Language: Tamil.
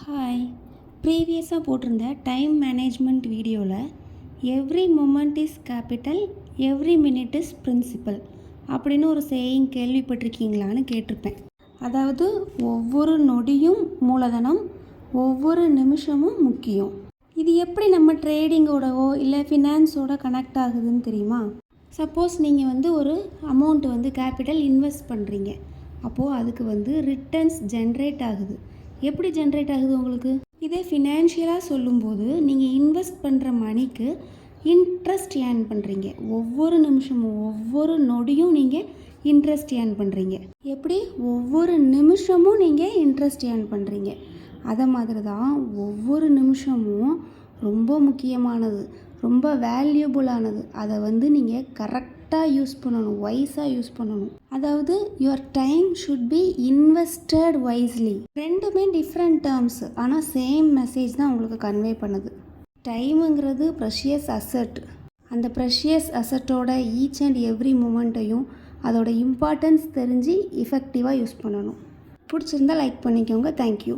ஹாய். ப்ரீவியஸாக போட்டிருந்த டைம் மேனேஜ்மெண்ட் வீடியோவில் every moment is capital, every minute is principal அப்படின்னு ஒரு சேயிங் கேள்விப்பட்டிருக்கீங்களான்னு கேட்டிருப்பேன். அதாவது ஒவ்வொரு நொடியும் மூலதனம், ஒவ்வொரு நிமிஷமும் முக்கியம். இது எப்படி நம்ம ட்ரேடிங்கோடவோ இல்லை ஃபினான்ஸோட கனெக்ட் ஆகுதுன்னு தெரியுமா? சப்போஸ் நீங்கள் ஒரு அமௌண்ட்டு கேபிட்டல் இன்வெஸ்ட் பண்ணுறீங்க. அப்போது அதுக்கு ரிட்டர்ன்ஸ் ஜென்ரேட் ஆகுது. எப்படி ஜென்ரேட் ஆகுது உங்களுக்கு? இதே ஃபினான்ஷியலாக சொல்லும்போது நீங்கள் இன்வெஸ்ட் பண்ணுற மணிக்கு இன்ட்ரெஸ்ட் ஏர்ன் பண்ணுறீங்க. ஒவ்வொரு நிமிஷமும் ஒவ்வொரு நொடியும் நீங்கள் இன்ட்ரெஸ்ட் ஏர்ன் பண்ணுறீங்க. எப்படி? ஒவ்வொரு நிமிஷமும் நீங்கள் இன்ட்ரெஸ்ட் ஏர்ன் பண்ணுறீங்க. அதை மாதிரி தான் ஒவ்வொரு நிமிஷமும் ரொம்ப முக்கியமானது, ரொம்ப வேல்யூபுளானது. அதை நீங்கள் கரெக்டாக யூஸ் பண்ணணும், வைஸாக யூஸ் பண்ணணும். அதாவது your time should be invested wisely. ரெண்டுமே டிஃப்ரெண்ட் டேர்ம்ஸ், ஆனால் சேம் மெசேஜ் தான் உங்களுக்கு கன்வே பண்ணுது. டைமுங்கிறது ப்ரெஷியஸ் அசட். அந்த ப்ரெஷியஸ் அசட்டோட ஈச் அண்ட் எவ்ரி மூமெண்ட்டையும் அதோட இம்பார்ட்டன்ஸ் தெரிஞ்சு எஃபெக்டிவாக யூஸ் பண்ணணும். பிடிச்சிருந்தா லைக் பண்ணிக்கோங்க. தேங்க்யூ.